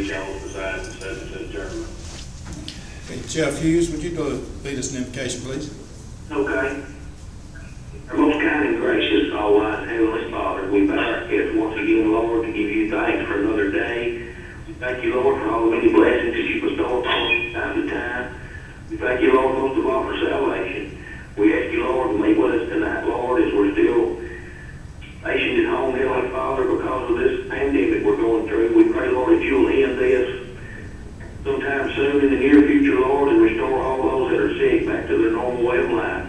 day, y'all decide to set this adjournment. Okay, Jeff Hughes, would you lead us in invocation, please? Okay. Our most kind and gracious, all-wise Heavenly Father, we bow our heads once again, Lord, to give you thanks for another day. We thank you, Lord, for all the many blessings that you bestow upon us from time to time. We thank you, Lord, most of all for salvation. We ask you, Lord, to meet with us tonight, Lord, as we're still stationed at home, Heavenly Father, because of this pandemic we're going through. We pray, Lord, that you'll end this sometime soon in the near future, Lord, and restore all those that are sick back to their normal way of life.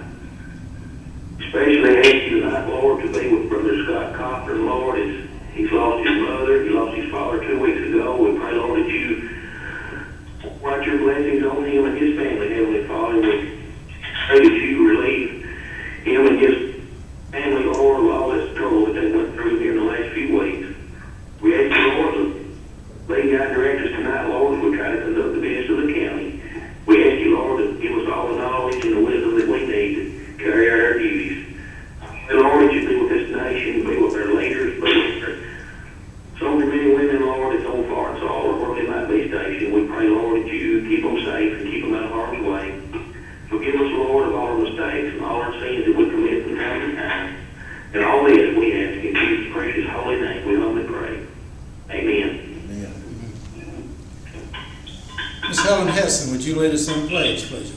Especially ask you tonight, Lord, to be with Brother Scott Cochran, Lord, as he's lost his mother, he lost his father 2 weeks ago. We pray, Lord, that you write your blessings on him and his family, Heavenly Father. We pray that you relieve him and his family, Lord, of all this trouble that they went through here in the last few weeks. We ask you, Lord, to lead, guide, direct us tonight, Lord, as we try to conduct the business of the county. We ask you, Lord, to give us all the knowledge and the wisdom that we need to carry out our duties. And Lord, that you be with this nation, be with our leaders, be with our soldier men and women, Lord, that's on far and all or where they might be stationed. We pray, Lord, that you keep them safe and keep them out of harm's way. Forgive us, Lord, of all our mistakes and all our sins that we commit from time to time. And all this we ask in Jesus' precious holy name. We humbly pray. Amen. Amen. Ms. Helen Hessen, would you lead us in pledge, please?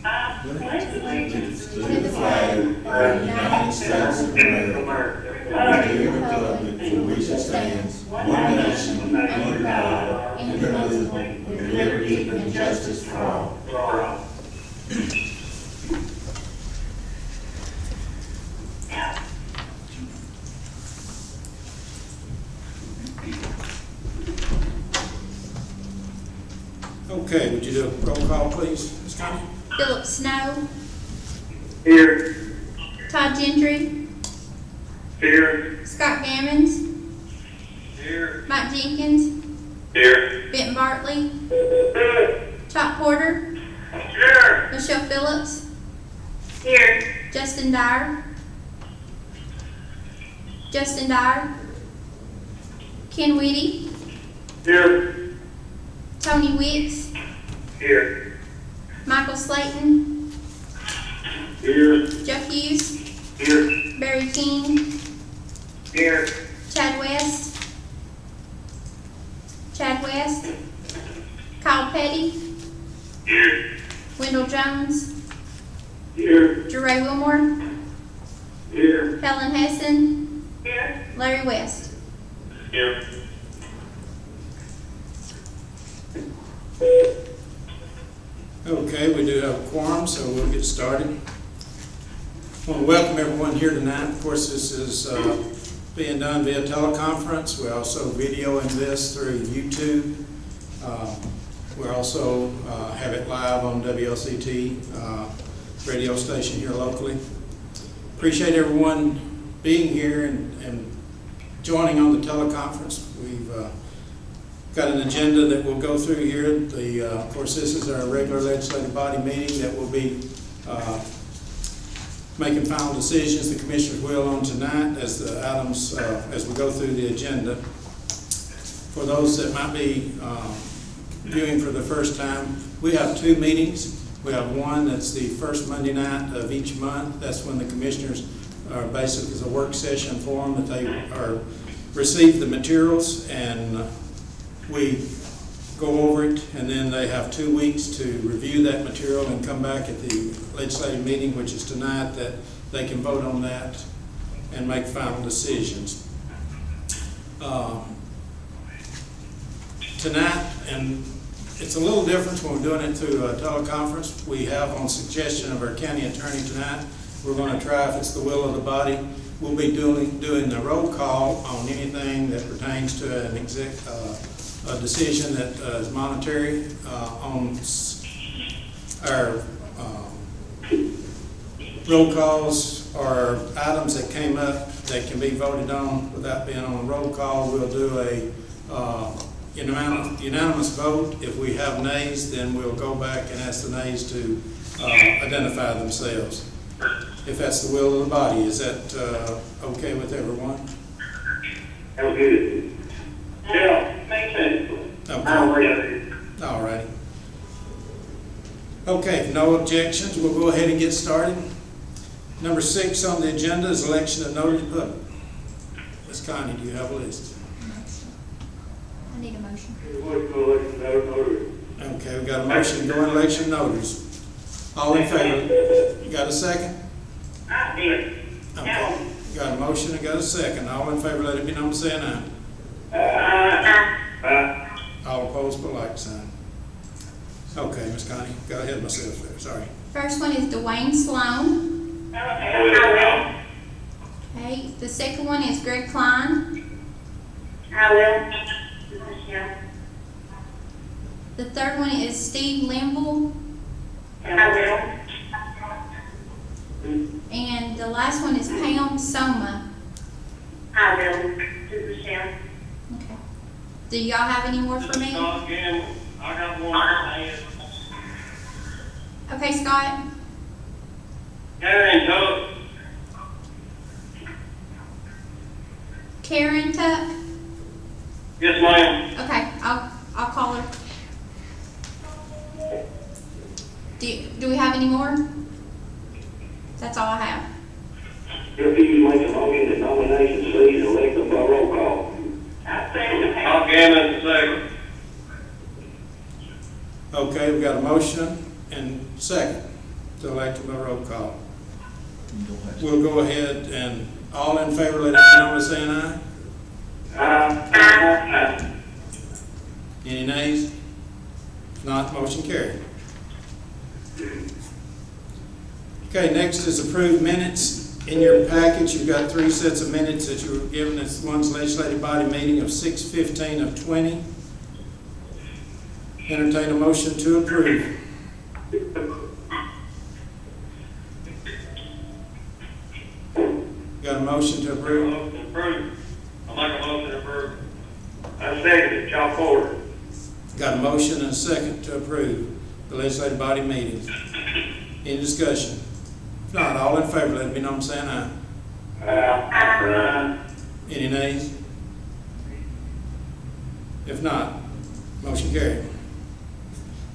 Pledge allegiance to the flag of the United States of America, and to the republic for which it stands, one nation, under God, indivisible, with liberty and justice for all. Okay, would you do a roll call, please, Ms. Connie? Philip Snow, Here. Todd Gentry, Here. Scott Gammons, Here. Mike Jenkins, Here. Benton Bartley, Chop Porter, Here. Michelle Phillips, Here. Justin Dyer, Ken Whitty, Here. Tony Wicks, Here. Michael Slayton, Here. Jeff Hughes, Here. Barry King, Here. Chad West, Kyle Petty, Here. Wendell Jones, Here. Jeray Wilmore, Here. Helen Hessen, Here. Larry West. Here. Okay, we do have a quorum, so we'll get started. I want to welcome everyone here tonight. Of course, this is being done via teleconference. We're also videoing this through YouTube. We also have it live on WLCT radio station here locally. Appreciate everyone being here and joining on the teleconference. We've got an agenda that we'll go through here. Of course, this is our regular legislative body meeting that will be making final decisions. The commissioners will on tonight as the items as we go through the agenda. For those that might be viewing for the first time, we have 2 meetings. We have one that's the first Monday night of each month. That's when the commissioners are basically as a work session for them that they are receive the materials and we go over it, and then they have 2 weeks to review that material and come back at the legislative meeting, which is tonight, that they can vote on that and make final decisions. Tonight, and it's a little different when we're doing it through a teleconference. We have, on suggestion of our county attorney tonight, we're going to try, if it's the will of the body, we'll be doing the roll call on anything that pertains to an a decision that is monetary on our roll calls or items that came up that can be voted on without being on a roll call. We'll do a unanimous vote. If we have nays, then we'll go back and ask the nays to identify themselves. If that's the will of the body, is that okay with everyone? That was good. Yeah. Okay. All righty. Okay, if no objections, we'll go ahead and get started. Number 6 on the agenda is election of notary public. Ms. Connie, do you have a list? I need a motion. Okay, we got a motion to go in election notaries. All in favor? You got a second? I did. Okay. Got a motion and got a second. All in favor, let it be known by saying aye. All opposed, by like sign. Okay, Ms. Connie, got ahead of myself there, sorry. First one is Dwayne Sloan. I Okay, the second one is Greg Klein. will. The third one is Steve Limble. I And the last one is Pam Soma. will. Michelle. Okay. Do y'all have any more for me? Again, I got one. Okay, Scott? Karen Tuck. Karen Tuck? Yes, ma'am. Okay, I'll call her. Do we have any more? That's all I have. If you make a motion that nominations cease, elect them by roll call. I'll give it a second. Okay, we got a motion and second to elect by roll call. We'll go ahead and all in favor, let it be known by saying aye. Any nays? If not, motion carried. Okay, next is approved minutes. In your package, you've got 3 sets of minutes that you were given at one's legislative body meeting of 6/15 of 20. Entertain a motion to approve. Got a motion to approve? Motion approved. I'll make a motion to approve. I second it, John Porter. Got a motion and a second to approve the legislative body meetings. Any discussion? If not, all in favor, let it be known by saying aye. Any nays? If not, motion carried.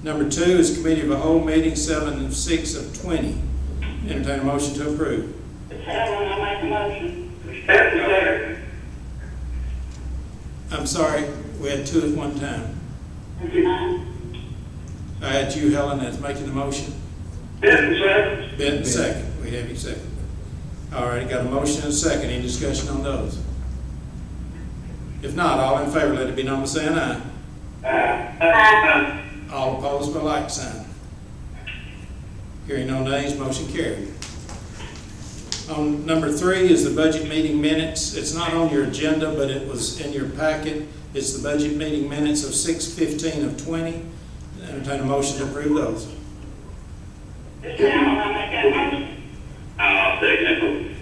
Number 2 is committee of a whole meeting 7/6 of 20. Entertain a motion to approve. I make a motion. I'm sorry, we had 2 at one time. I had you, Helen, that's making the motion. Ben, second. We have you second. All right, got a motion and a second. Any discussion on those? If not, all in favor, let it be known by saying aye. All opposed by like sign. Hearing no nays, motion carried. On number 3 is the budget meeting minutes. It's not on your agenda, but it was in your packet. It's the budget meeting minutes of 6/15 of 20. Entertain a motion to approve those. I'll second.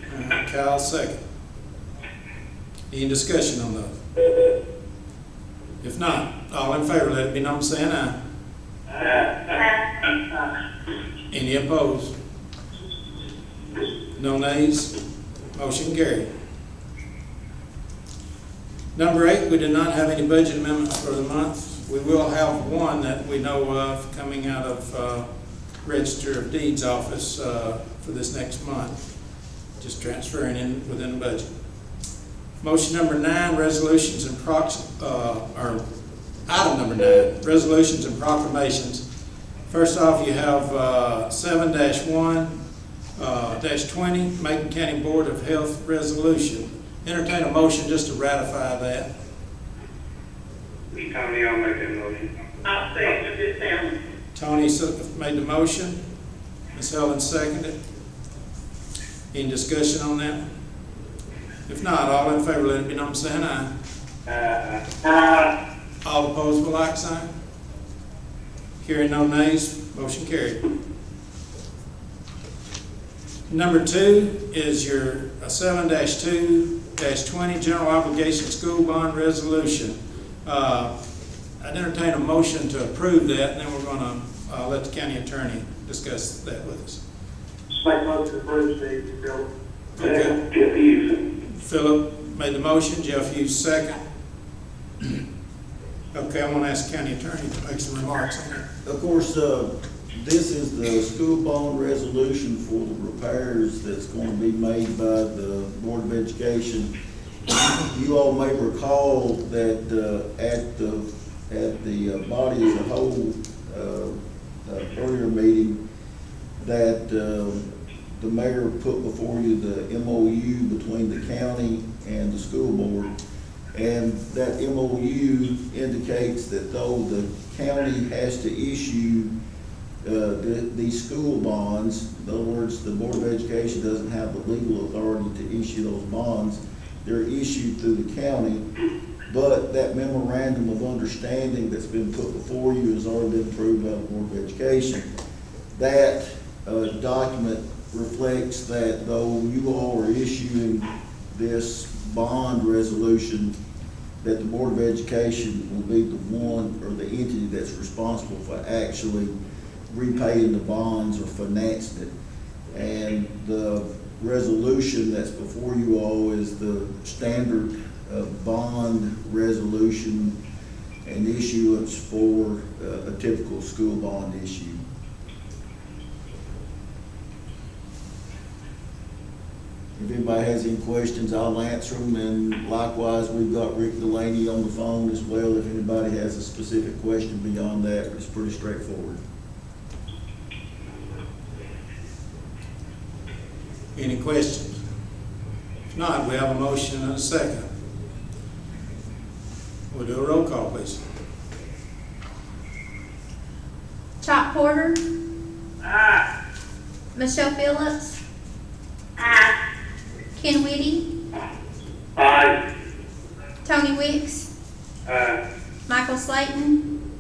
Kyle, second. Any discussion on those? If not, all in favor, let it be known by saying aye. Any opposed? No nays? Motion carried. Number 8, we did not have any budget amendments for the month. We will have one that we know of coming out of Register of Deeds office for this next month, just transferring in within the budget. Motion number 9, resolutions and item number 9, resolutions and proclamations. First off, you have 7-1-20, Macon County Board of Health resolution. Entertain a motion just to ratify that. Tony, I'll make that motion. I'll second this down. Tony made the motion. Ms. Helen seconded. Any discussion on that? If not, all in favor, let it be known by saying aye. All opposed by like sign. Hearing no nays, motion carried. Number 2 is your 7-2-20 general obligation school bond resolution. I'd entertain a motion to approve that, and then we're going to let the county attorney discuss that with us. Make motion to approve, Steve. Okay. Jeff Hughes. Philip made the motion, Jeff Hughes second. Okay, I'm gonna ask the county attorney to make some remarks on that. Of course, this is the school bond resolution for the repairs that's gonna be made by the Board of Education. You all may recall that, at the body as a whole, earlier meeting, that, the mayor put before you the MOU between the county and the school board. And that MOU indicates that though the county has to issue these school bonds, in other words, the Board of Education doesn't have the legal authority to issue those bonds, they're issued through the county. But that memorandum of understanding that's been put before you has already been approved by the Board of Education. That document reflects that though you all are issuing this bond resolution, that the Board of Education will be the one or the entity that's responsible for actually repaying the bonds or financing it. And the resolution that's before you all is the standard bond resolution and issuance for a typical school bond issue. If anybody has any questions, I'll answer them, and likewise, we've got Rick Delaney on the phone as well. If anybody has a specific question beyond that, it's pretty straightforward. Any questions? If not, we have a motion and a second. We'll do a roll call, please. Chop Porter, Aye. Michelle Phillips, Aye. Ken Whitty, Aye. Tony Wicks, Aye. Michael Slayton,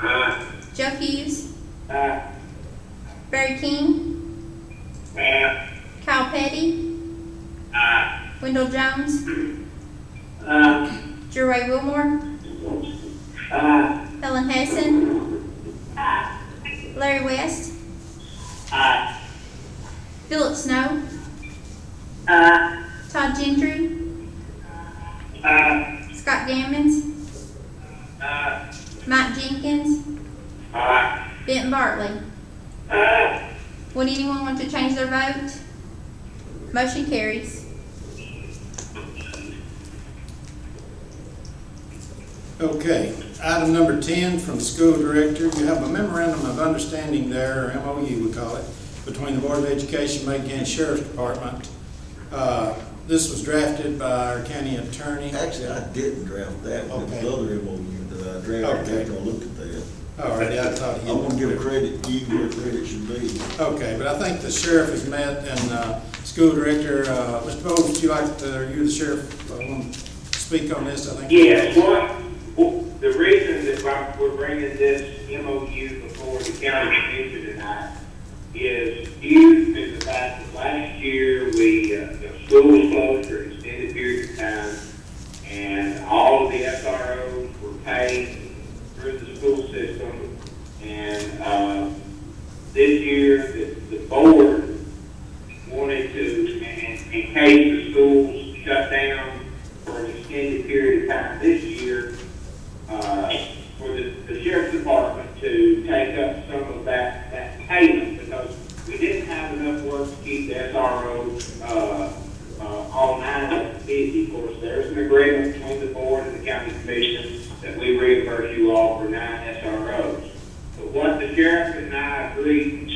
Aye. Joe Hughes, Aye. Barry King, Aye. Kyle Petty, Aye. Wendell Jones, Aye. Drew Ray Wilmore, Aye. Helen Hessen, Aye. Larry West, Aye. Philip Snow, Aye. Todd Gentry, Aye. Scott Gammons, Aye. Mike Jenkins, Aye. Benton Bartley. Aye. Would anyone want to change their vote? Motion carries. Okay, item number 10 from the school director. You have a memorandum of understanding there, or MOU we call it, between the Board of Education, Macon County Sheriff's Department. This was drafted by our county attorney. Actually, I didn't draft that, but Okay. the other MOU that I drafted Okay. after I looked at that. All right, I thought he. I'm gonna give credit to you where credit should be. Okay, but I think the sheriff has met, and school director, Mr. Bowles, would you like to, are you the sheriff, want to speak on this? I think. Yes, the reason that we're bringing this MOU before the county commission tonight is due to the fact that last year the school was closed for an extended period of time, and all of the SROs were paid through the school system. And this year, the board wanted to, in case the schools shut down for an extended period of time this year, for the sheriff's department to take up some of that payment, because we didn't have enough work to keep the SROs all night busy. Of course, there's an agreement between the board and the county commission that we reimburse you all for 9 SROs. But what the sheriff and I agreed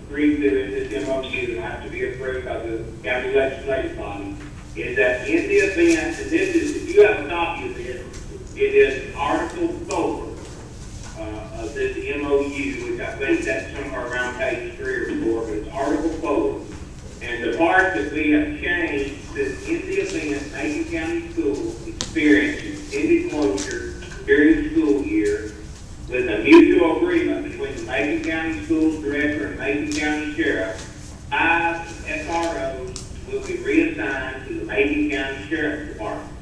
to in this MOU that has to be approved by the county legislative body is that in the event, and this is, if you have a copy of this, it is Article 4 of this MOU, which I think that's somewhere around page 3 or 4, but it's Article 4. And the part that we have changed is in the event Macon County Schools experience extended closure during the school year, with a mutual agreement between the Macon County Schools Director and Macon County Sheriff, 5 SROs will be reassigned to the Macon County Sheriff's Department.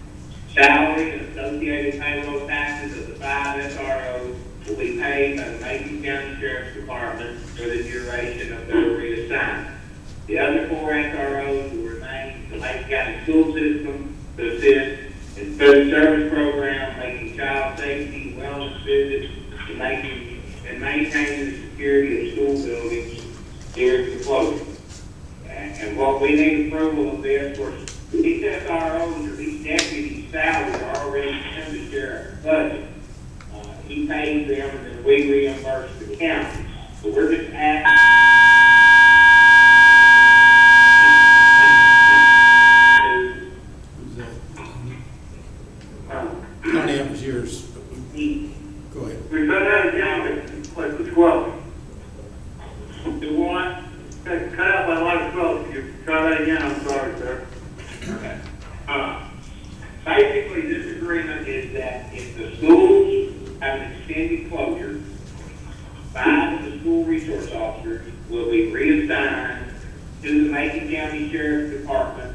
Salary and associated payroll taxes of the 5 SROs will be paid by the Macon County Sheriff's Department for the duration of their reassignment. The other 4 SROs will remain in the Macon County school system to assist in good service program, making child safety, wellness visits, and maintaining the security of school buildings during the closure. And what we need approval of this, of course, these SROs or these deputies' salaries are already in the sheriff's budget. He pays them and then we reimburse the county. So we're just Connie, that was yours. Go ahead. We cut out again, like the 12. The what? Cut out by like 12. You try that again, I'm sorry, sir. Okay. Basically, this agreement is that if the schools have an extended closure, 5 of the school resource officers will be reassigned to the Macon County Sheriff's Department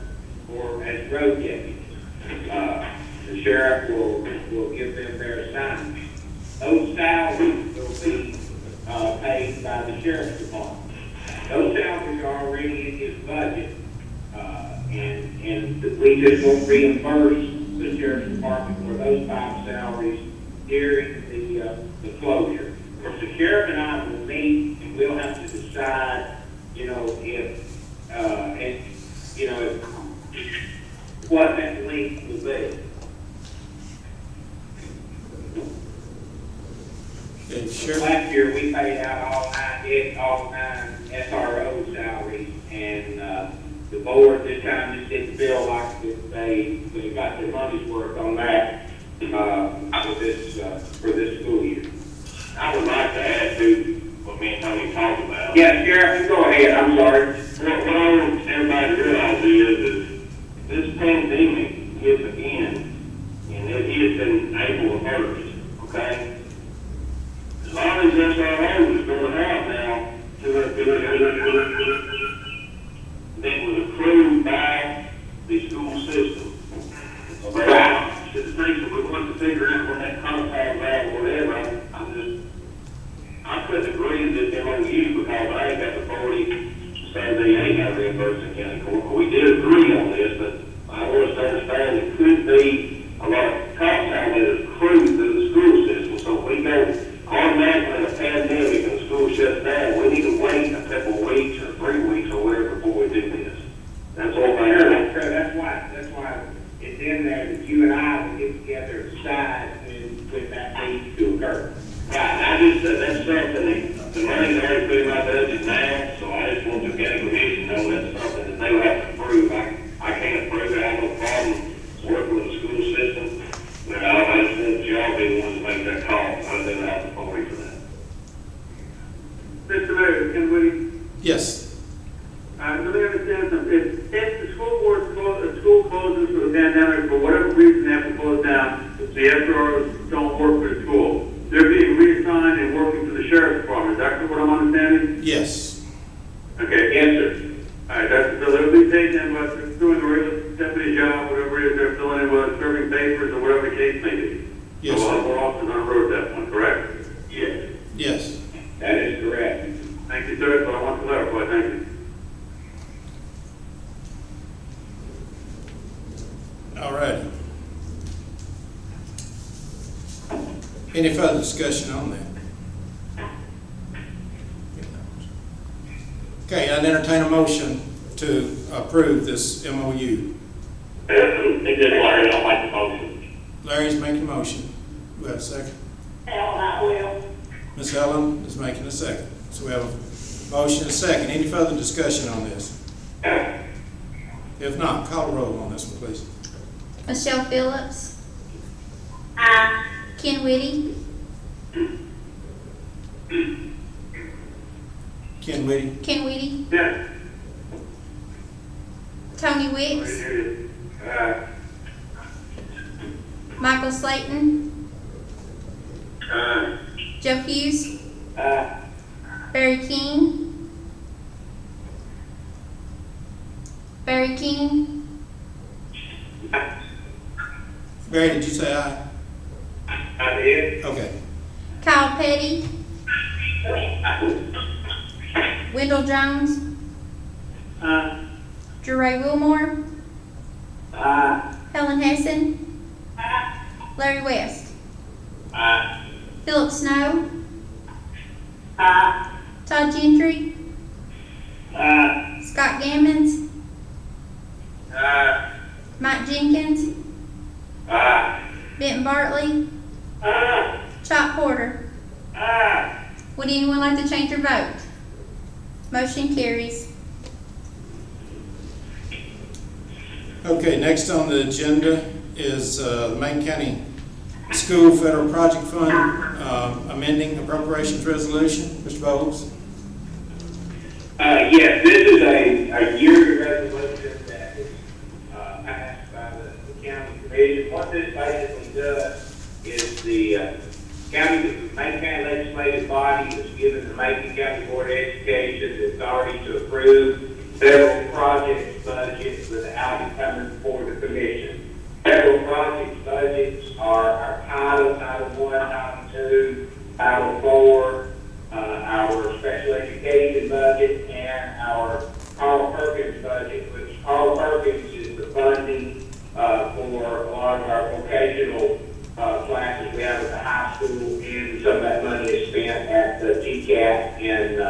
or as road deputies. The sheriff will give them their assignments. Those salaries will be paid by the sheriff's department. Those salaries are already in his budget, and we just won't reimburse the sheriff's department for those 5 salaries during the closure. Of course, the sheriff and I will meet, and we'll have to decide, what that length will be. Sheriff, Last year, we paid out all 9 SRO salaries, and the board this time just didn't feel like that they got their money's worth on that for this school year. I would like to add to what me and Tony talked about. Yeah, Sheriff, go ahead. I'm sorry. What I want everybody to realize is this pandemic hits again, and it hits in April 1st, okay? A lot of these SROs is going to have now that was approved by the school system. About the things that we want to figure out when that contact valve or whatever, I couldn't agree to this MOU because I ain't got the authority to say they ain't got to reimburse the county court. We did agree on this, but I want us to understand it could be a lot of contact that is accrued through the school system. So if we go automatically in a pandemic and the school shuts down, we need to wait a couple of weeks or 3 weeks or whatever before we do this. That's all I heard. That's why it's in there that you and I will get together and decide when that needs to occur. Right, I just said that's something that the money's already put in my budget now, so I just want the county commission to know that's something that they will have to approve. I can't approve it, I have no problem working with the school system, but I just want y'all be the ones to make that call. I don't have the authority for that. Mr. Mayor, can we, yes. let me understand something. If the school board school closes for the pandemic, for whatever reason they have to close down, the SROs don't work for the school, they're being reassigned and working for the sheriff's department. Is that what I'm understanding? Yes. Okay. Yes, sir. All right, so they'll be paid then, but they're doing the regular deputy job, whatever it is they're filling in, whether it's serving papers or whatever the case may be. Yes, So we'll have sir. more officers on the road at that point, correct? Yes, Yes. that is correct. Thank you, sir. That's what I want to clarify. Thank you. All right. Any further discussion on that? Okay, I'd entertain a motion to approve this MOU. It is Larry, I'll make the motion. Larry's making a motion. Do we have a second? I will. Ms. Helen is making a second. So we have a motion and a second. Any further discussion on this? If not, call a roll on this one, please. Michelle Phillips, Ken Whitty, Ken Whitty? Yes. Tony Wicks, Michael Slayton, Joe Hughes, Barry King, Barry, did you say aye? I did. Okay. Kyle Petty, Wendell Jones, Jeray Wilmore, Helen Hessen, Larry West, Aye. Philip Snow, Aye. Todd Gentry, Aye. Scott Gammons, Aye. Mike Jenkins, Aye. Benton Bartley, Aye. Chop Porter. Aye. Would anyone like to change their vote? Motion carries. Okay, next on the agenda is the Macon County School Federal Project Fund amending appropriations resolution. Mr. Bowles? Yes, this is a yearly resolution that is passed by the county commission. What this basically does is the Macon County legislative body was given the Macon County Board of Education the authority to approve federal projects budgets without it coming before the commission. Federal projects budgets are our Title 1, Title 2, Title 4, our special education budget, and our Carl Perkins budget, which Carl Perkins is the funding for a lot of our vocational classes we have at the high school, and some of that money is spent at the TCAT and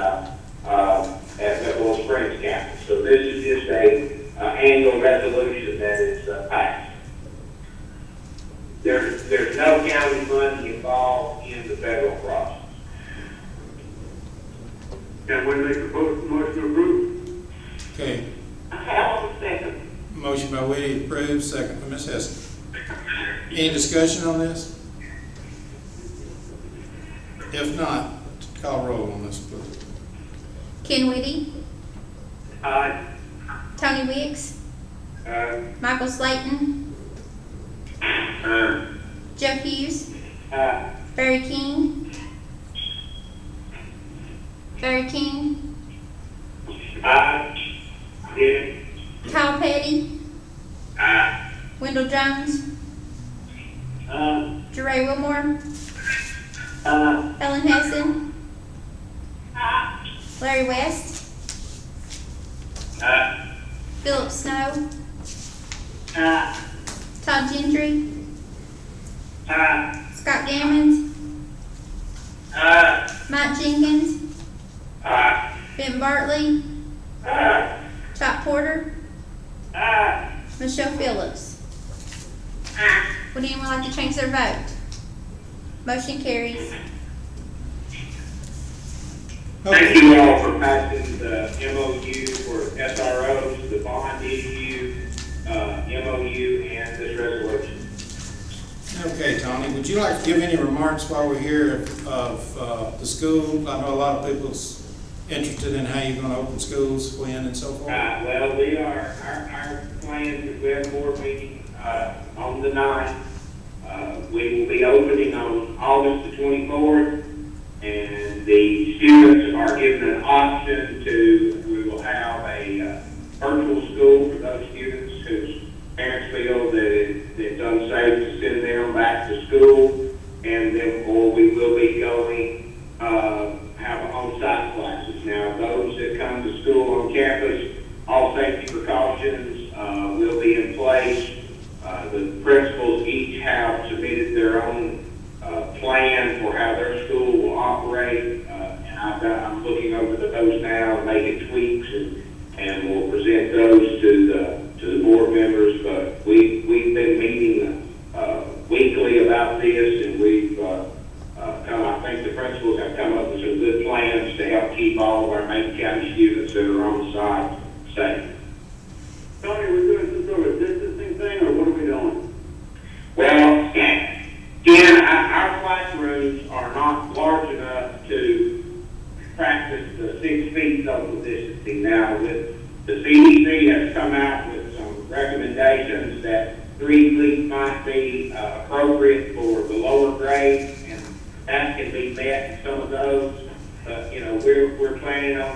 at Macon Springs campus. So this is just a annual resolution that is passed. There's no county money involved in the federal process. Can we make a motion to approve? Okay, Have a second. motion by Whitty approved, second by Ms. Hester. Any discussion on this? If not, call roll on this, please. Ken Whitty, Aye. Tony Wicks, Aye. Michael Slayton, Joe Hughes, Aye. Barry King, Aye. Yeah. Kyle Petty, Aye. Wendell Jones, Jeray Wilmore, Ellen Heston, Larry West, Philip Snow, Todd Gentry, Scott Gammons, Mike Jenkins, Ben Bartley, Chop Porter, Michelle Phillips. Would anyone like to change their vote? Motion carries. Thank you all for passing the MOU for SROs, the bond issue, MOU, and this resolution. Okay, Tony, would you like to give any remarks while we're here of the school? I know a lot of people's interested in how you're gonna open schools, when, and so forth. Well, we are, our plan is we have a board meeting, on the 9th. We will be opening on August the 24th, and the students are given an option we will have a virtual school for those students whose parents feel that it's unsafe to send them back to school, and then, or we will be going, have on-site classes. Now, those that come to school on campus, all safety precautions will be in place. The principals each have submitted their own plan for how their school will operate, and I'm looking over those now, making tweaks, and we'll present those to the board members. But we've been meeting weekly about this, and I think the principals have come up with some good plans to help keep all of our Macon County students that are on the site safe. Tony, we're doing some sort of distancing thing, or what are we doing? Well, Ken, our classrooms are not large enough to practice the 6 feet social distancing. Now, the CDC has come out with some recommendations that 3 feet might be appropriate for the lower grades, and that can be met in some of those. But, we're planning on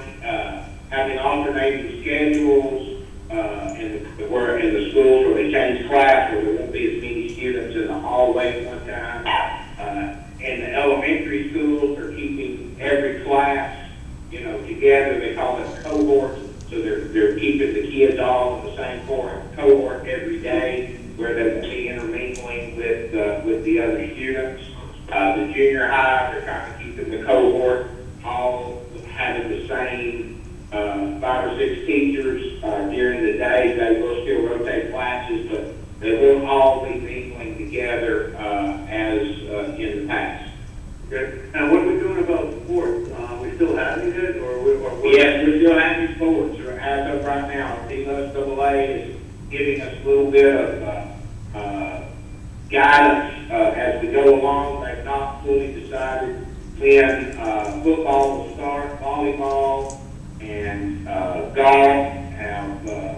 having alternating schedules in the schools where they change class, where there won't be as many students in the hallway at one time. And the elementary schools are keeping every class, together. They call it cohorts. So they're keeping the kids all in the same cohort every day, where they will be intermingling with with the other students. The junior high, they're kind of keeping the cohort all having the same 5 or 6 teachers during the day. They will still rotate classes, but they will all be mingling together as in the past. Okay. And what are we doing about sports? We still having it, or Yes, we're still having sports. As of right now, TLSAA is giving us a little bit of guidance as we go along. They've not fully decided when football will start, volleyball, and golf.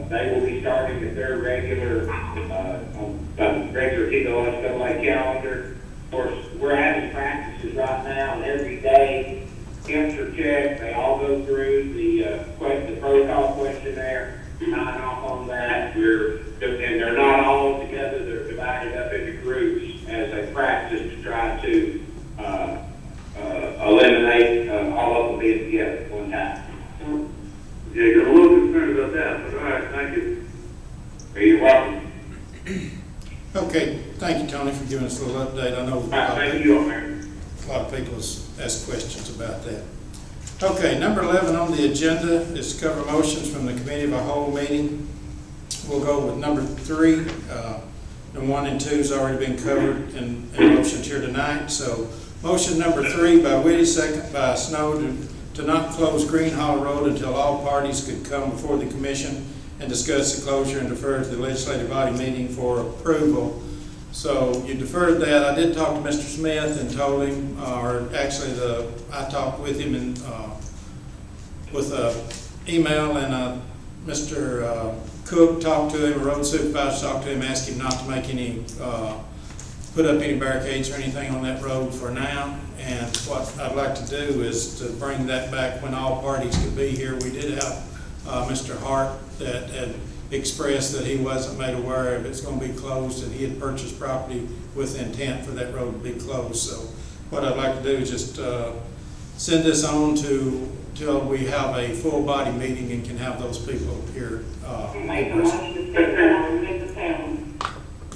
They will be starting at their regular TLSAA calendar. Of course, we're having practices right now, and every day, temps are checked. They all go through the protocol questionnaire, sign off on that. And they're not all together. They're divided up into groups as they practice to try to eliminate all of them being together at one time. Yeah, you're a little concerned about that, but all right, thank you. You're welcome. Okay, thank you, Tony, for giving us a little update. I know Thank you, Mayor. a lot of people asked questions about that. Okay, number 11 on the agenda is to cover motions from the committee of a whole meeting. We'll go with number 3. Number 1 and 2 has already been covered in motions here tonight. So motion number 3 by Whitty, second by Snow to not close Green Hollow Road until all parties could come before the commission and discuss the closure and defer to the legislative body meeting for approval. So you deferred that. I did talk to Mr. Smith and told him, I talked with him and with an email, and Mr. Cook talked to him, a road supervisor talked to him, asked him not to make any, put up any barricades or anything on that road for now. And what I'd like to do is to bring that back when all parties could be here. We did have Mr. Hart that had expressed that he wasn't made aware of it's going to be closed, and he had purchased property with intent for that road to be closed. So what I'd like to do is just send this on till we have a full body meeting and can have those people here.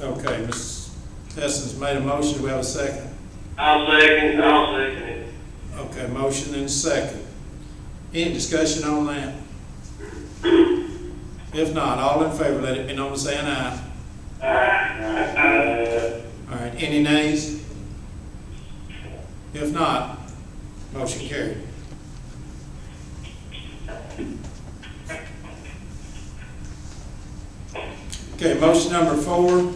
Okay, Ms. Hesson's made a motion. Do we have a second? I'll second it. Okay, motion and second. Any discussion on that? If not, all in favor, let it be known by saying aye. All right, any nays? If not, motion carried. Okay, motion number 4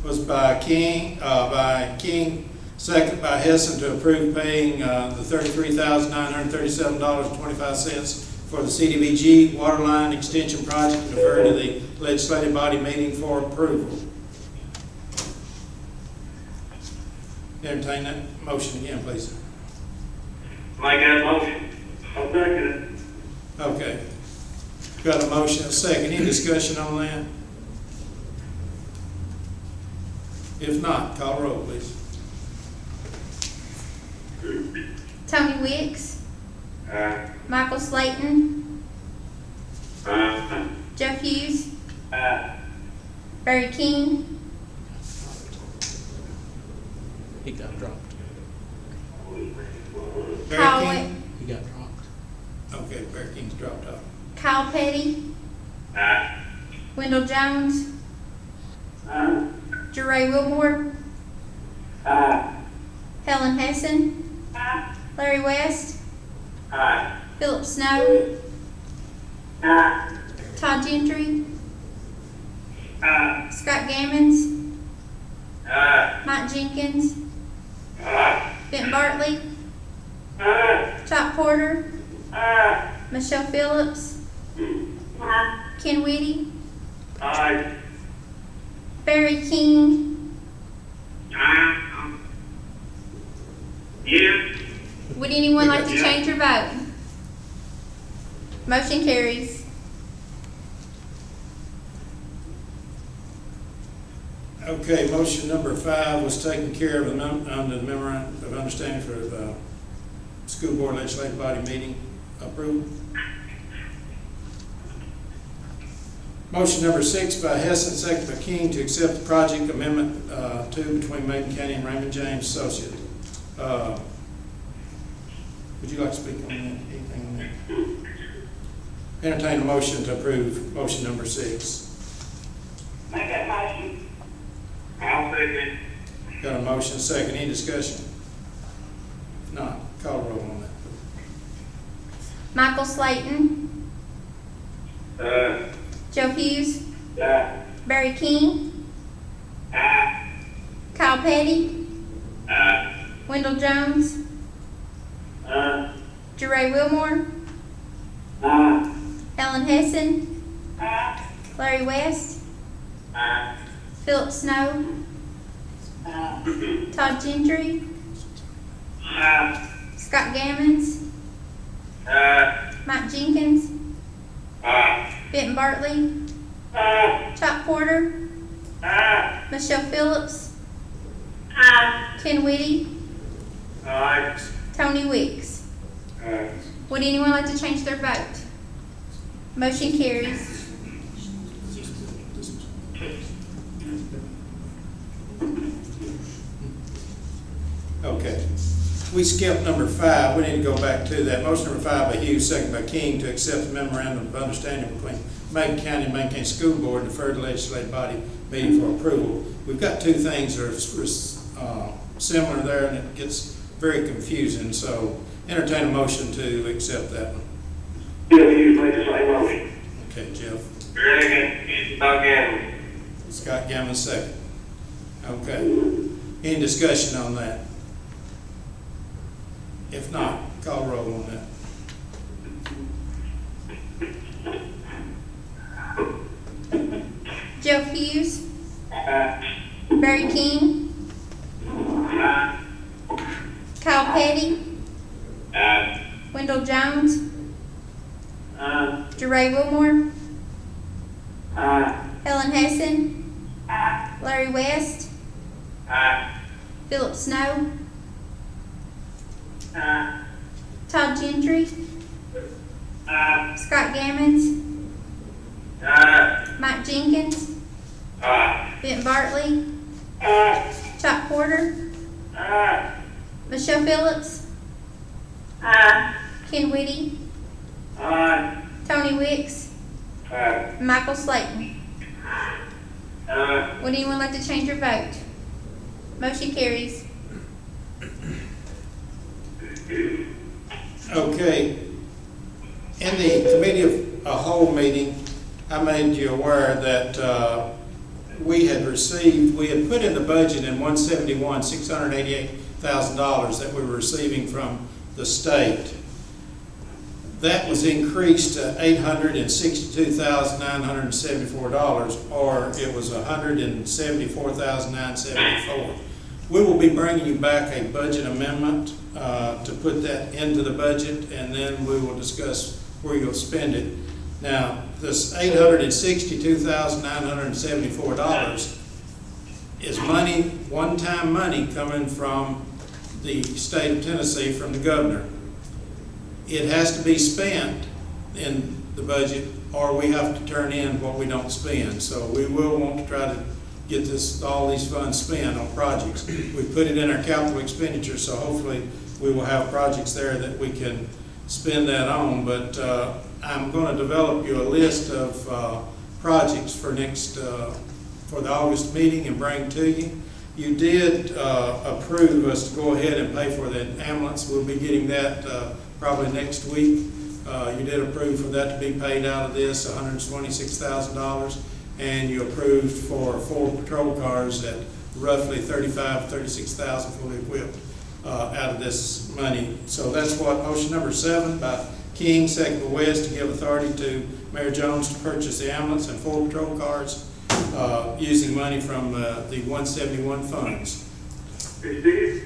was by King, second by Hessen to approve paying the $33,937.25 for the CDBG water line extension project and defer to the legislative body meeting for approval. Entertain that motion again, please. Make that motion. I'll second it. Okay. Got a motion and a second. Any discussion on that? If not, call roll, please. Tony Wicks, Michael Slayton, Jeff Hughes, Barry King, He got dropped. Barry Kyle, King? He got dropped. Okay, Barry King's dropped off. Kyle Petty, Wendell Jones, Jeray Wilmore, Helen Hessen, Larry West, Philip Snow, Todd Gentry, Scott Gammons, Mike Jenkins, Ben Bartley, Chop Porter, Michelle Phillips, Ken Whitty, Barry King, would anyone like to change your vote? Motion carries. Okay, motion number 5 was taken care of under the memorandum of understanding for the school board legislative body meeting approval. Motion number 6 by Hessen, second by King, to accept the project amendment 2 between Macon County and Raymond James Associates. Would you like to speak on that? Anything on that? Entertain a motion to approve motion number 6. Make that motion. I'll second. Got a motion, second. Any discussion? If not, call roll on that. Michael Slayton, Joe Hughes, Barry King, Kyle Petty, Wendell Jones, Jeray Wilmore, Ellen Hessen, Larry West, Philip Snow, Todd Gentry, Scott Gammons, Mike Jenkins, Benton Bartley, Chop Porter, Michelle Phillips, Ken Whitty, Tony Wicks. Would anyone like to change their vote? Motion carries. Okay. We skipped number 5. We need to go back to that. Motion number 5 by Hughes, second by King, to accept the memorandum of understanding between Macon County and Macon County School Board and the third legislative body meeting for approval. We've got two things that are similar there, and it gets very confusing. So entertain a motion to accept that one. Bill Hughes made the same motion. Okay, Jeff. Second. Scott Gammon. Scott Gammon, second. Okay. Any discussion on that? If not, call roll on that. Joe Hughes, Barry King, Kyle Petty, Wendell Jones, Jeray Wilmore, Helen Hessen, Larry West, Philip Snow, Todd Gentry, Scott Gammons, Mike Jenkins, Benton Bartley, Chop Porter, Michelle Phillips, Ken Whitty, Tony Wicks, Michael Slayton. Would anyone like to change your vote? Motion carries. Okay. In the committee of a whole meeting, I made you aware that we had put in the budget in $688,000 that we were receiving from the state. That was increased to $862,974, or it was $174,974. We will be bringing you back a budget amendment to put that into the budget, and then we will discuss where you'll spend it. Now, this $862,974 is money, one-time money coming from the state of Tennessee, from the governor. It has to be spent in the budget, or we have to turn in what we don't spend. So we will want to try to get all these funds spent on projects. We put it in our capital expenditure, so hopefully we will have projects there that we can spend that on. But I'm going to develop you a list of projects for for the August meeting and bring to you. You did approve us to go ahead and pay for the ambulance. We'll be getting that probably next week. You did approve for that to be paid out of this, $126,000, and you approved for 4 patrol cars at roughly $35,000 to $36,000 fully equipped out of this money. So that's what motion number 7 by King, second by West, to give authority to Mayor Jones to purchase the ambulance and 4 patrol cars using money from the 171 funds. Hey, Steve?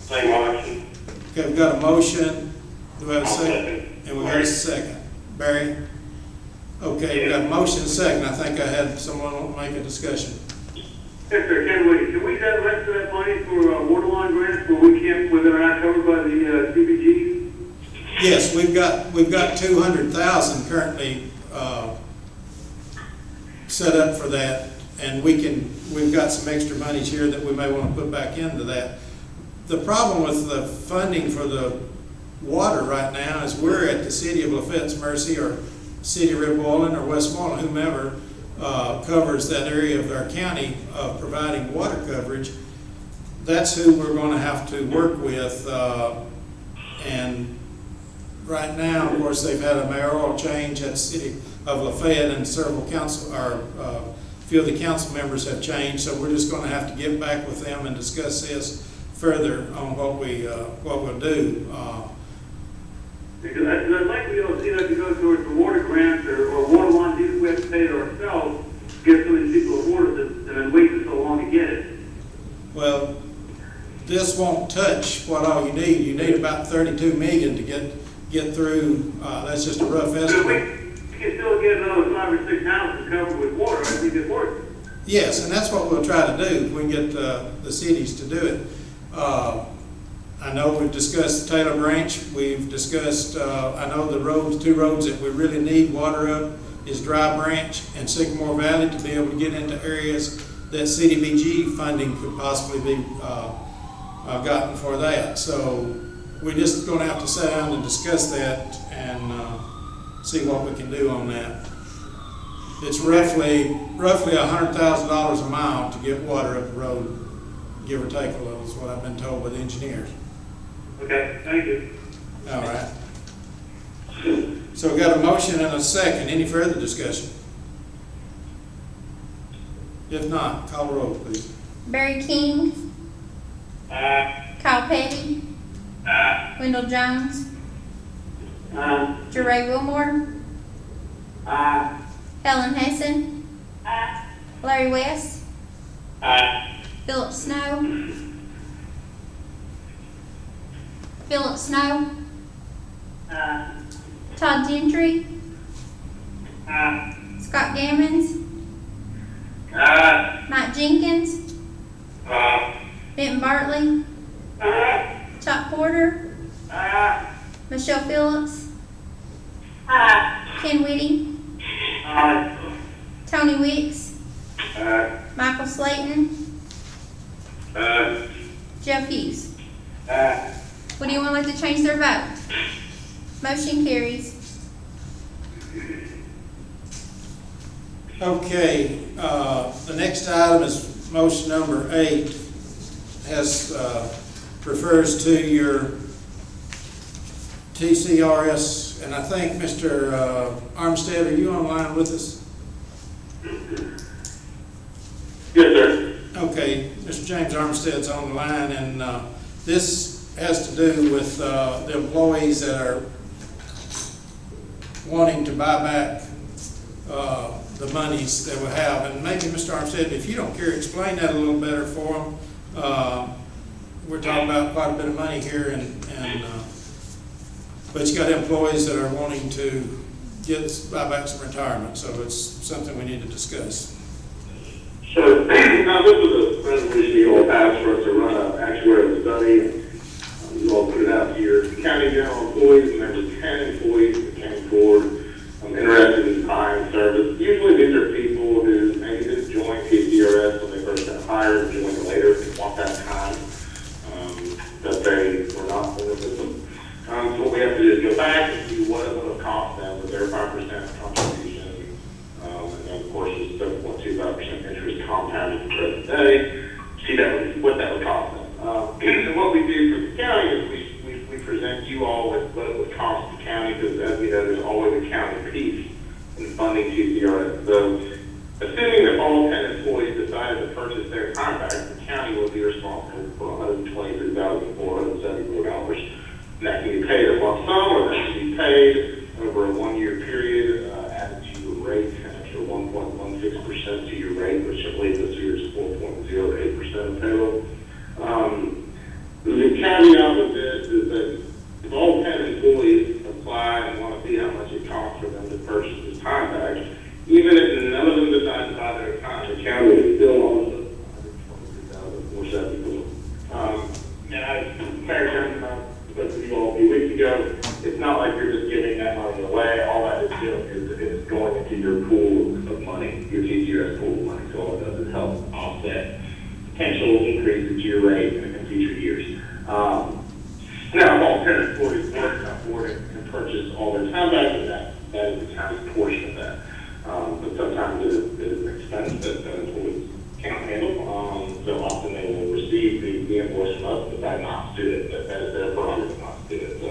Same motion. Okay, we've got a motion. Do we have a second? And we got a second. Barry? Okay, we've got a motion and a second. I think I had someone want to make a discussion. Yes, sir, can we have the rest of that money for water line grants where we can't, where they're not covered by the CBG? Yes, we've got 200,000 currently set up for that, and we've got some extra monies here that we may want to put back into that. The problem with the funding for the water right now is we're at the city of Lafayette's mercy, or city of Reboiling, or Westmoreland, whomever covers that area of our county of providing water coverage. That's who we're going to have to work with, and right now, of course, they've had a mayoral change at the city of Lafayette, and several few of the council members have changed, so we're just going to have to get back with them and discuss this further on what we'll do. Because I'd like to see that to go towards the water grants or water lines, even if we have to pay it ourselves, get some of these people water and then wait so long to get it. Well, this won't touch what all you need. You need about 32 million to get through. That's just a rough So estimate. we can still get another 5 or 6 houses covered with water. I think it works. Yes, and that's what we'll try to do if we can get the cities to do it. I know we've discussed Taylor Branch. We've discussed, I know the two roads that we really need water up is Dry Branch and Sycamore Valley, to be able to get into areas that CDBG funding could possibly be gotten for that. So we're just going to have to sit down and discuss that and see what we can do on that. It's roughly $100,000 a mile to get water up the road, give or take a little, is what I've been told by the engineers. Okay, thank you. All right. So we got a motion and a second. Any further discussion? If not, call the roll, please. Barry King, Kyle Petty, Wendell Jones, Jeray Wilmore, Helen Hessen, Larry West, Philip Snow, Todd Gentry, Scott Gammons, Mike Jenkins, Benton Bartley, Chuck Porter, Michelle Phillips, Ken Whitty, Tony Wicks, Michael Slayton, Jeff Hughes. Would anyone like to change their vote? Motion carries. Okay, the next item is motion number 8, refers to your TCRS, and I think Mr. Armstead, are you online with us? Yes, sir. Okay, Mr. James Armstead's on the line, and this has to do with the employees that are wanting to buy back the monies that we have. And maybe, Mr. Armstead, if you don't care, explain that a little better for them. We're talking about quite a bit of money here, but you got employees that are wanting to buy back some retirement, so it's something we need to discuss. Sure. Now, this was a resolution you all passed for us to run an actuarial study. You all put it out to your county general employees, and there were 10 employees that came forward interested in time service. Usually these are people who maybe didn't join PCRS when they first got hired, joined later, and want that time that they were not in the system. So what we have to do is go back and see what it would have cost them with their 5% contribution, and then of course it's 7.25% interest compounded to present day. See what that would cost them. And what we do for the county is we present you all with what it would cost the county, because as we know, there's always a county piece in funding TCRS. So assuming that all 10 employees decided to purchase their time back, the county will be responsible for $123,474. And that can be paid a lump sum, or that can be paid over a 1-year period, added to your rate, an extra 1.16% to your rate, which I believe this year is 4.08% of payroll. The caveat with this is that if all 10 employees apply and want to see how much it costs for them to purchase this time back, even if none of them decide to buy their time, the county is still on the $123,474. Now, as Mayor Johnson spoke to you all a few weeks ago, it's not like you're just giving that money away. All that is doing is going into your pool of money, your TCRS potential increases to your rate in future years. Now, if all 10 employees work, afford it, and purchase all their time back, and that is the county's portion of that. But sometimes it is an expense that employees can't handle. So often they will receive the invoice from us, but decide not to do it. That is their prerogative not to do it. So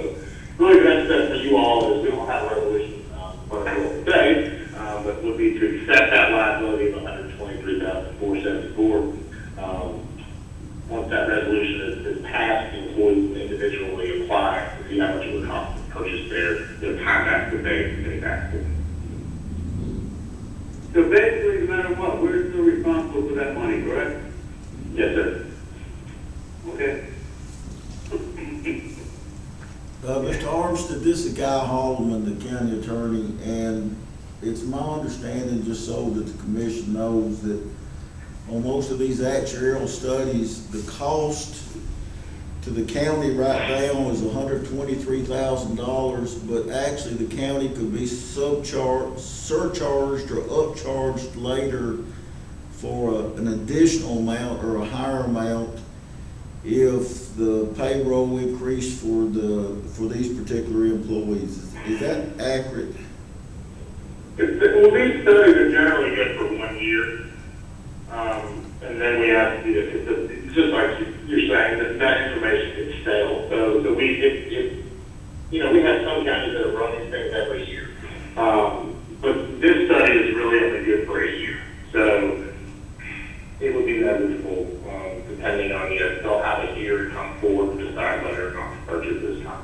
really the next step for you all is we don't have a resolution for today, but would be to accept that liability of $123,474. Once that resolution is passed, the employees will individually apply to see how much it would cost to purchase their time back that they back. So basically, no matter what, we're still responsible for that money, correct? Yes, sir. Okay. Mr. Armstead, this is Guy Haldeman, the county attorney, and it's my understanding, just so that the commission knows, that on most of these actuarial studies, the cost to the county right now is $123,000, but actually the county could be surcharged or upcharged later for an additional amount or a higher amount if the payroll increased for these particular employees. Is that accurate? Well, these studies are generally good for 1 year. And then we have, it's just like you're saying, that information is stale. So we have some counties that have run these things every year. But this study is really only good for a year. So it would be negligible, depending on, they'll have a year to come forward and decide whether or not to purchase this time.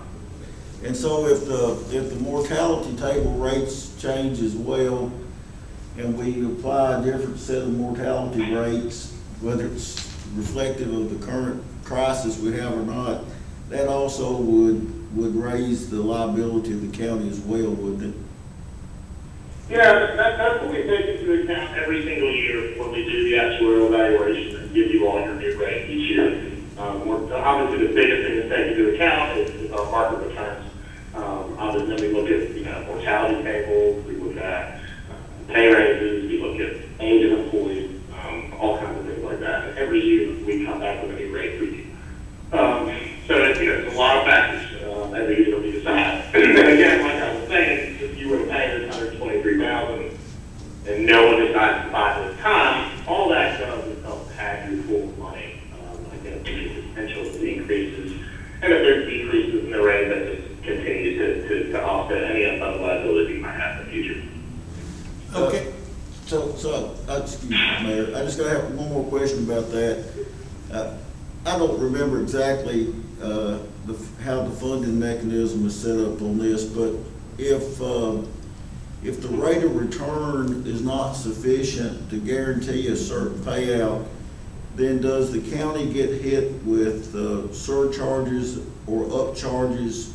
And so if the mortality table rates change as well, and we apply a different set of mortality rates, whether it's reflective of the current crisis we have or not, that also would raise the liability of the county as well, wouldn't it? Yeah, that's what we take into account every single year when we do the actuarial evaluation and give you all your new rate each year. Obviously, the biggest thing to take into account is our market returns. Obviously, then we look at mortality tables, we look at pay raises, we look at age of employees, all kinds of things like that. And every year we come back with a new rate for you. So it's a lot of factors every year that we decide. And again, like I was saying, if you were to pay this $123,000 and no one decides to buy this time, all that does is help pad your pool of money. Again, the potential of increases, and if there's decreases in the rate, that just continues to offset any unfunded liability you might have in the future. Okay. So, excuse me, Mayor, I just gotta have one more question about that. I don't remember exactly, how the funding mechanism is set up on this, but if the rate of return is not sufficient to guarantee a certain payout, then does the county get hit with surcharges or upcharges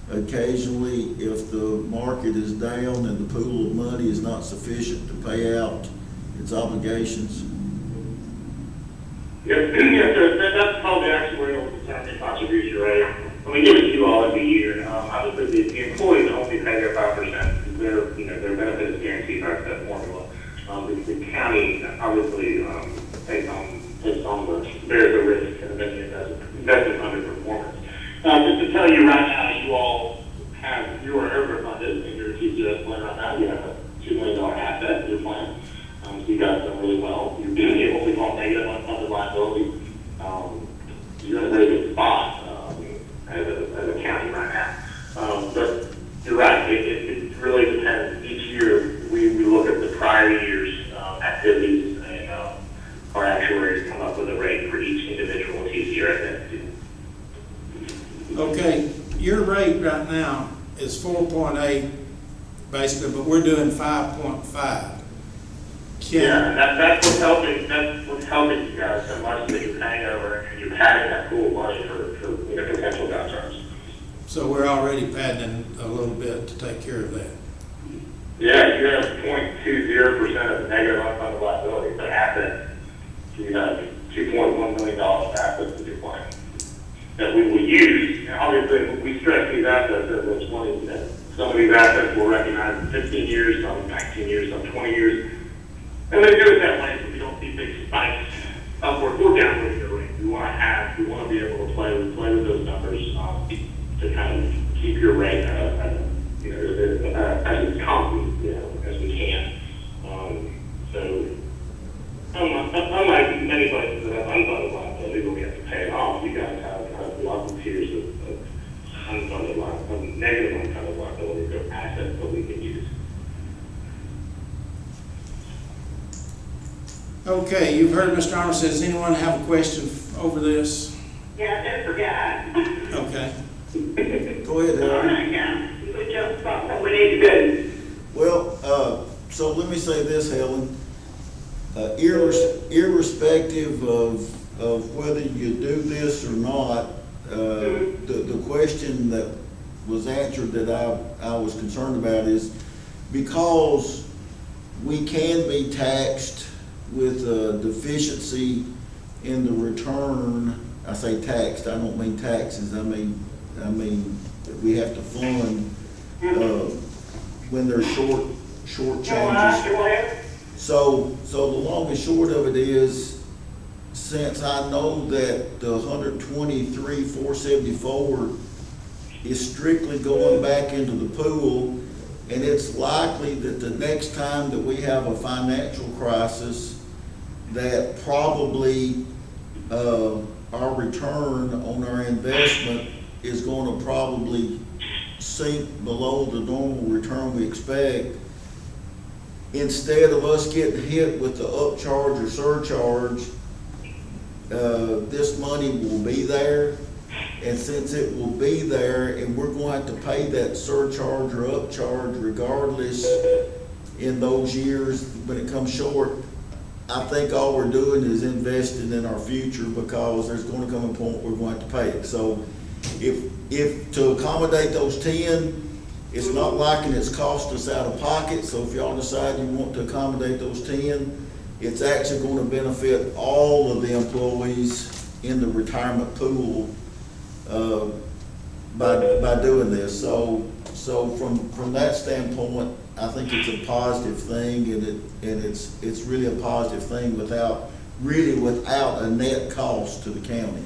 occasionally if the market is down and the pool of money is not sufficient to pay out its obligations? Yes, so that's called the actuarial determined contribution rate. And we give it to you all every year. Obviously, the employees only pay their 5%. Their benefit is guaranteed by that formula. The county obviously takes on bears the risk and eventually investment underperformance. Just to tell you right now, you are overfunded in your TCS plan right now. You have a $2 million asset in your plan. So you guys done really well. You're being able to call negative unfunded liability. You're in a very good spot as a county right now. But you're right. It really depends. Each year we look at the prior year's activities, and our actuaries come up with a rate for each individual TCS entity. Okay, your rate right now is 4.8, basically, but we're doing 5.5. Yeah, and that's what's helping. That's what's helping you guys so much that you're paying over and you're padding that pool of money for potential downturns. So we're already padding a little bit to take care of that. Yeah, you have 0.20% of negative unfunded liability for assets. You have $2.1 million of assets in your plan that we will use. And obviously, we stress these assets as much money. Some of these assets will recognize in 15 years, some 19 years, some 20 years. And they do it that way so we don't see big spikes we're down with the rate. We want to be able to play with those numbers, to kind of keep your rate, as constant, as we can. So, unlike many places that have unfunded liability where we have to pay it off, you guys have lots of tiers of unfunded liability, negative unfunded liability, or assets that we can use. Okay, you've heard Mr. Armstrong. Does anyone have a question over this? Yeah, I forgot. Okay. Go ahead, All Helen. right, now, we just about what we need to do. Well, so let me say this, Helen. Irrespective of whether you do this or not, the question that was answered that I was concerned about is because we can be taxed with a deficiency in the return. I say taxed, I don't mean taxes, I mean we have to fund when there's short changes. So the long and short of it is, since I know that the 123,474 is strictly going back into the pool, and it's likely that the next time that we have a financial crisis, that probably our return on our investment is going to probably sink below the normal return we expect. Instead of us getting hit with the upcharge or surcharge, this money will be there. And since it will be there, and we're going to have to pay that surcharge or upcharge regardless in those years when it comes short, I think all we're doing is investing in our future, because there's going to come a point we're going to have to pay it. So if to accommodate those 10, it's not liking it's cost us out of pocket. So if y'all decide you want to accommodate those 10, it's actually going to benefit all of the employees in the retirement pool by doing this. So from that standpoint, I think it's a positive thing, and it's really a positive thing without a net cost to the county.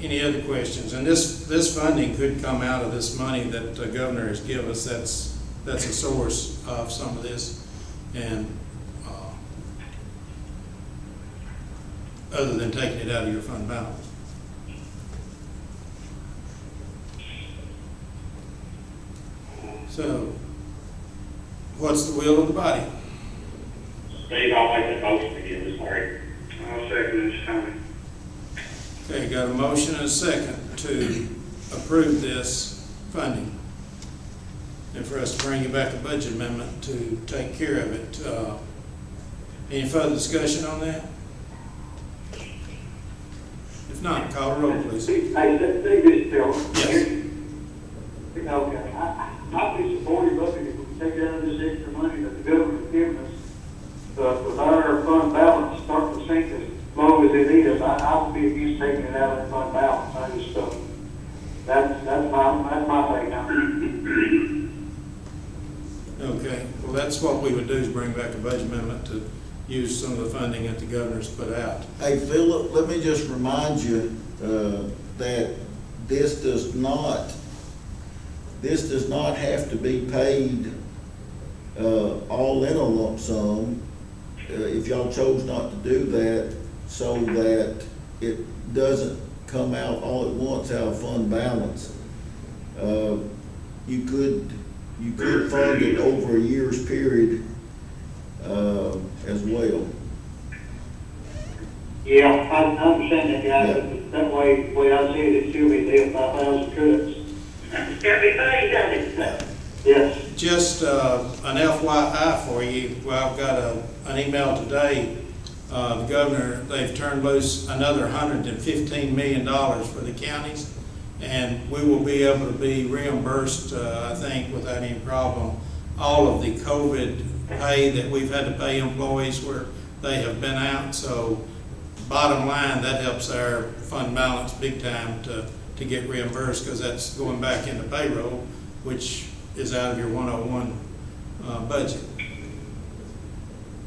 Any other questions? And this funding could come out of this money that the governor has given us. That's a source of some of this, and other than taking it out of your fund balance. So, what's the will of the body? Steve, I'll make the motion again, sorry. I'll second this time. Okay, got a motion and a second to approve this funding, and for us to bring you back a budget amendment to take care of it. Any further discussion on that? If not, call a roll, please. Hey, this Bill. Yes. Okay, I'd be supportive of it if we take out this extra money that the government's giving us. With our fund balance starting to sink as low as it is, I would be against taking it out of the fund balance. I just, that's my thing now. Okay, well, that's what we would do, is bring back a budget amendment to use some of the funding that the governor's put out. Hey, Philip, let me just remind you that this does not have to be paid all in a lump sum if y'all chose not to do that, so that it doesn't come out all at once out of fund balance. You could fund it over a year's period as well. Yeah, I understand that, guys, Yeah. but that way, the way I see it, it should be there 5,000 cuts. It's gotta be paid, doesn't it? Yes. Just an FYI for you, well, I've got an email today. The governor, they've turned loose another $115 million for the counties, and we will be able to be reimbursed, I think, without any problem, all of the COVID pay that we've had to pay employees where they have been out. So bottom line, that helps our fund balance big time to get reimbursed, because that's going back into payroll. which is out of your 101 budget.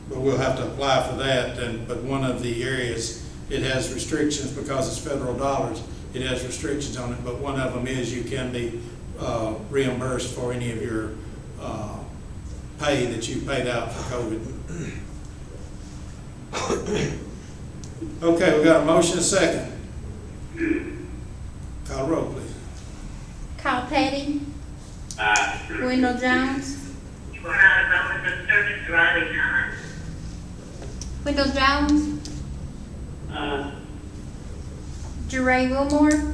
But we'll have to apply for that, but one of the areas, it has restrictions because it's federal dollars. It has restrictions on it, but one of them is you can be reimbursed for any of your pay that you paid out for COVID. Okay, we got a motion, a second. Call roll, please. Kyle Petty, Wendell Jones, You are out of hours of service driving time. Wendell Jones, Jeray Wilmore,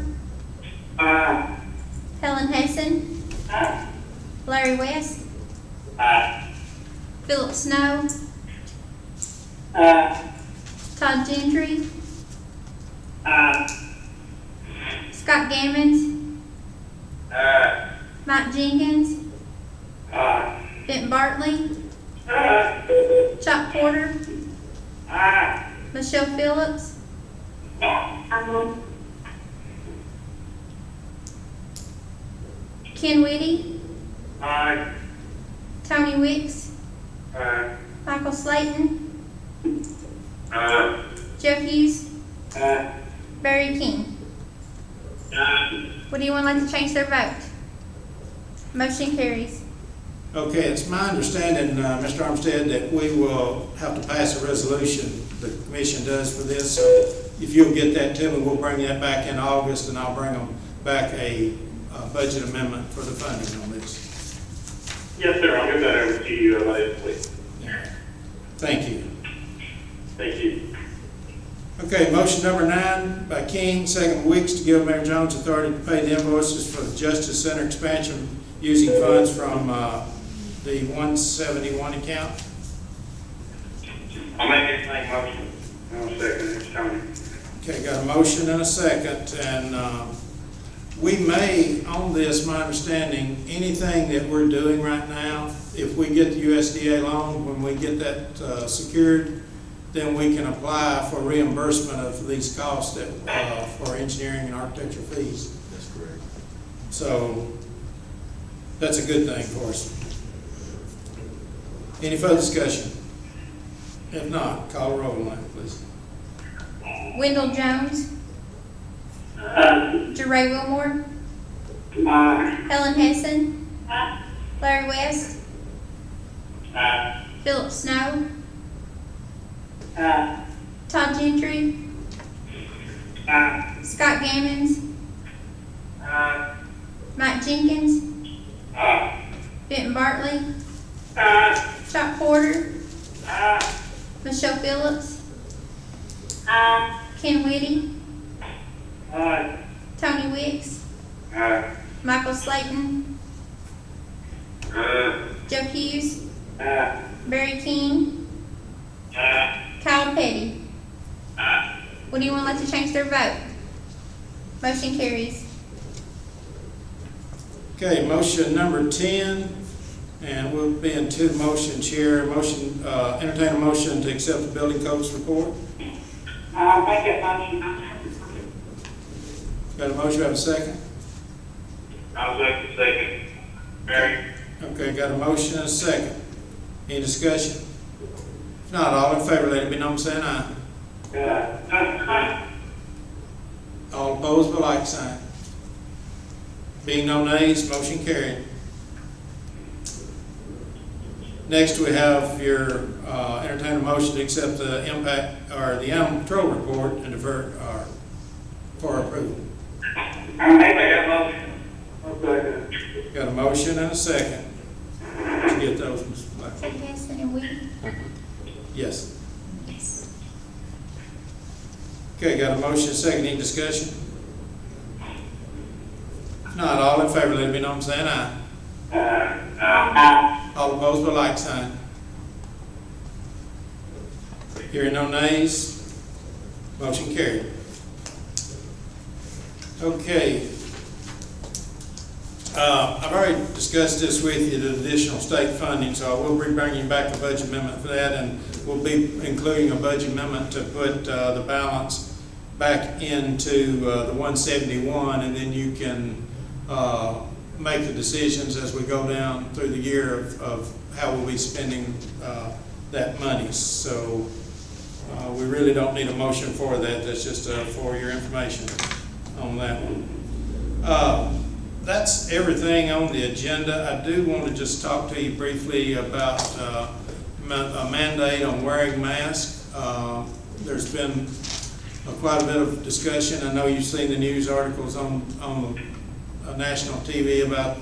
Helen Hessen, Larry West, Philip Snow, Todd Gentry, Scott Gammons, Mike Jenkins, Benton Bartley, Chuck Porter, Michelle Phillips, Ken Whitty, Tony Wicks, Michael Slayton, Jeff Hughes, Barry King. Would anyone like to change their vote? Motion carries. Okay, it's my understanding, Mr. Armstead, that we will have to pass a resolution, the commission does for this. So if you'll get that to me, we'll bring that back in August, and I'll bring them back a budget amendment for the funding on this. Yes, sir, I'll get that over to you later, please. Thank you. Thank you. Okay, motion number 9 by King, second by Weeks, to give Mayor Jones authority to pay the invoices for the Justice Center expansion using funds from the 171 account. I'll make this thing motion. I'll second it, Tony. Okay, got a motion and a second, and we may, on this, my understanding, anything that we're doing right now, if we get the USDA loan, when we get that secured, then we can apply for reimbursement of these costs that, for engineering and architecture fees. That's correct. So that's a good thing for us. Any further discussion? If not, call a roll on that, please. Wendell Jones, Jeray Wilmore, Helen Hessen, Larry West, Philip Snow, Todd Gentry, Scott Gammons, Mike Jenkins, Benton Bartley, Chuck Porter, Michelle Phillips, Ken Whitty, Tony Wicks, Michael Slayton, Joe Hughes, Barry King, Kyle Petty. Would anyone like to change their vote? Motion carries. Okay, motion number 10, and we'll be in two motions here. Motion, entertain a motion to accept the building codes report. I'll make that motion. Got a motion, have a second? I'll second. Barry. Okay, got a motion and a second. Any discussion? If not, all in favor, let it be known by saying aye. All opposed, by like sign. Being no nays, motion carried. Next, we have your entertain a motion to accept the impact or the animal control report and defer for approval. I'll make that motion. I'll second. Got a motion and a second. Did you get those, Mr. Black? Say yes and we. Yes. Yes. Okay, got a motion and a second. Any discussion? If not, all in favor, let it be known by saying aye. All opposed, by like sign. Hearing no nays, motion carried. Okay. I've already discussed this with you, the additional state funding, so I will be bringing back a budget amendment for that, and we'll be including a budget amendment to put the balance back into the 171, and then you can make the decisions as we go down through the year of how we'll be spending that money. So we really don't need a motion for that. That's just for your information on that one. That's everything on the agenda. I do want to just talk to you briefly about a mandate on wearing masks. There's been quite a bit of discussion. I know you've seen the news articles on national TV about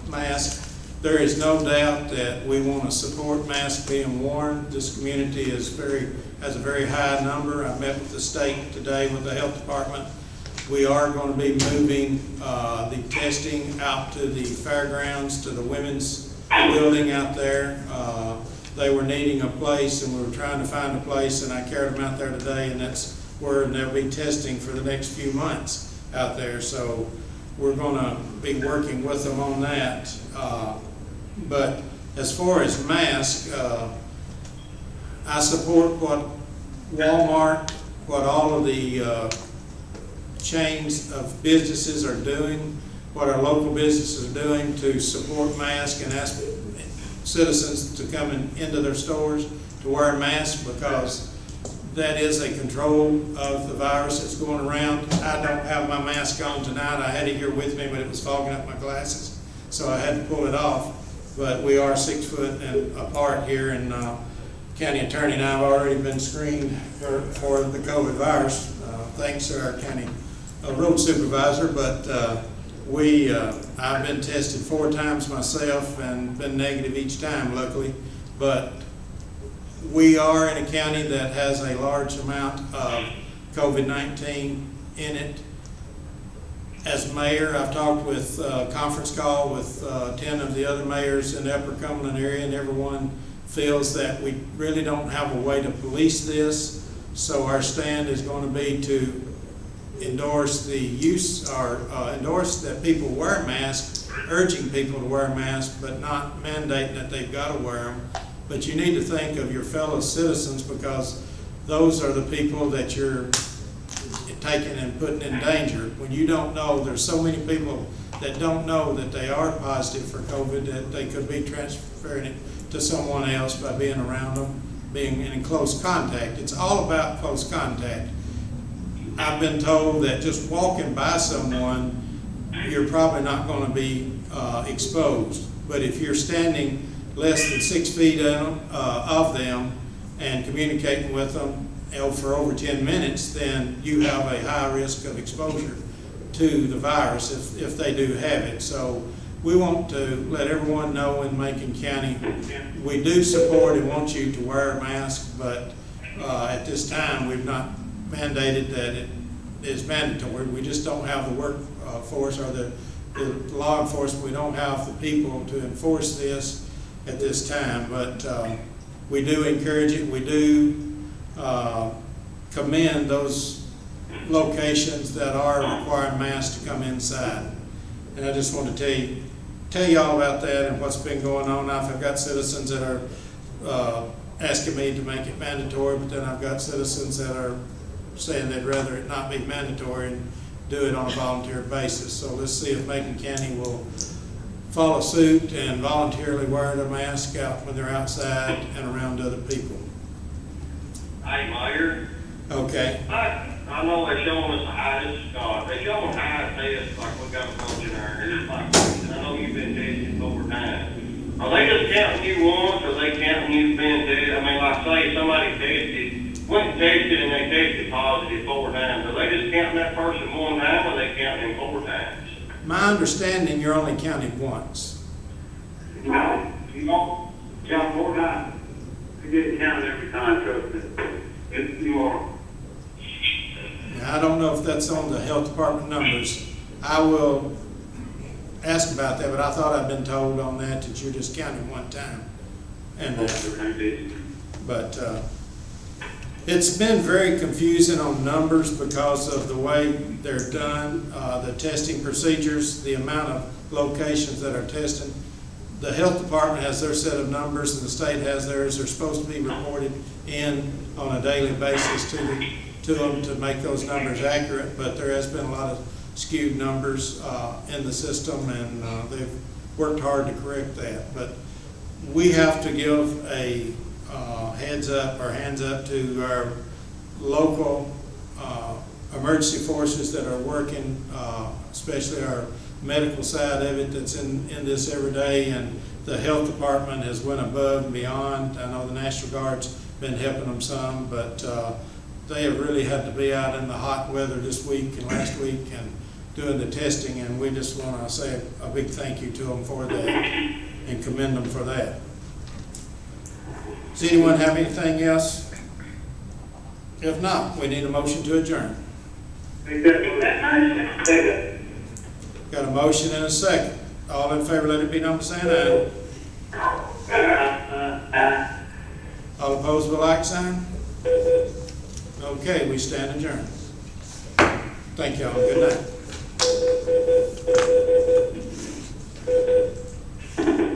masks. There is no doubt that we want to support masks being worn. This community has a very high number. I met with the state today with the health department. We are going to be moving the testing out to the fairgrounds, to the women's building out there. They were needing a place, and we were trying to find a place, and I carried them out there today, and that's where they'll be testing for the next few months out there. So we're going to be working with them on that. But as far as masks, I support what Walmart, what all of the chains of businesses are doing, what our local businesses are doing to support masks and ask citizens to come into their stores to wear masks, because that is a control of the virus that's going around. I don't have my mask on tonight. I had it here with me, but it was fogging up my glasses, so I had to pull it off. But we are 6 foot and apart here, and county attorney and I have already been screened for the COVID virus, thanks to our county road supervisor. But I've been tested 4 times myself and been negative each time, luckily. But we are in a county that has a large amount of COVID-19 in it. As mayor, I've talked with conference call with 10 of the other mayors in the Upper Cumberland area, and everyone feels that we really don't have a way to police this. So our stand is going to be to endorse the use, or endorse that people wear masks, urging people to wear masks, but not mandating that they've got to wear them. But you need to think of your fellow citizens, because those are the people that you're taking and putting in danger. When you don't know, there's so many people that don't know that they are positive for COVID, that they could be transferring it to someone else by being around them, being in close contact. It's all about close contact. I've been told that just walking by someone, you're probably not going to be exposed. But if you're standing less than 6 feet of them and communicating with them for over 10 minutes, then you have a high risk of exposure to the virus if they do have it. So we want to let everyone know in Macon County, we do support and want you to wear a mask, but at this time we've not mandated that it is mandatory. We just don't have the workforce or the law enforcement. We don't have the people to enforce this at this time, but we do encourage it. We do commend those locations that are requiring masks to come inside. And I just want to tell you all about that and what's been going on. I've got citizens that are asking me to make it mandatory, but then I've got citizens that are saying they'd rather it not be mandatory and do it on a volunteer basis. So let's see if Macon County will follow suit and voluntarily wear the mask out when they're outside and around other people. Hey, Mayor. Okay. I know they're showing us the highest, they're showing high tests like we got a bunch in there. It's like, I know you've been tested over time. Are they just counting you once, or are they counting you been tested? I mean, like say somebody went and tested and they tested positive 4 times. Are they just counting that person 1 time, or are they counting him 4 times? My understanding, you're only counted once. No, you don't count 4 times. You get counted every time, trust me. If you are. Now, I don't know if that's on the health department numbers. I will ask about that, but I thought I'd been told on that you're just counting 1 time. And but it's been very confusing on numbers because of the way they're done, the testing procedures, the amount of locations that are testing. The health department has their set of numbers and the state has theirs. They're supposed to be reported in on a daily basis to them to make those numbers accurate, but there has been a lot of skewed numbers in the system, and they've worked hard to correct that. But we have to give a heads up or hands up to our local emergency forces that are working, especially our medical side of it that's in this every day, and the health department has went above and beyond. I know the National Guard's been helping them some, but they have really had to be out in the hot weather this week and last week and doing the testing, and we just want to say a big thank you to them for that and commend them for that. Does anyone have anything else? If not, we need a motion to adjourn. Make that motion. Second. Got a motion and a second. All in favor, let it be known by saying aye. All opposed, with a like sign. Okay, we stand adjourned. Thank y'all. Good night.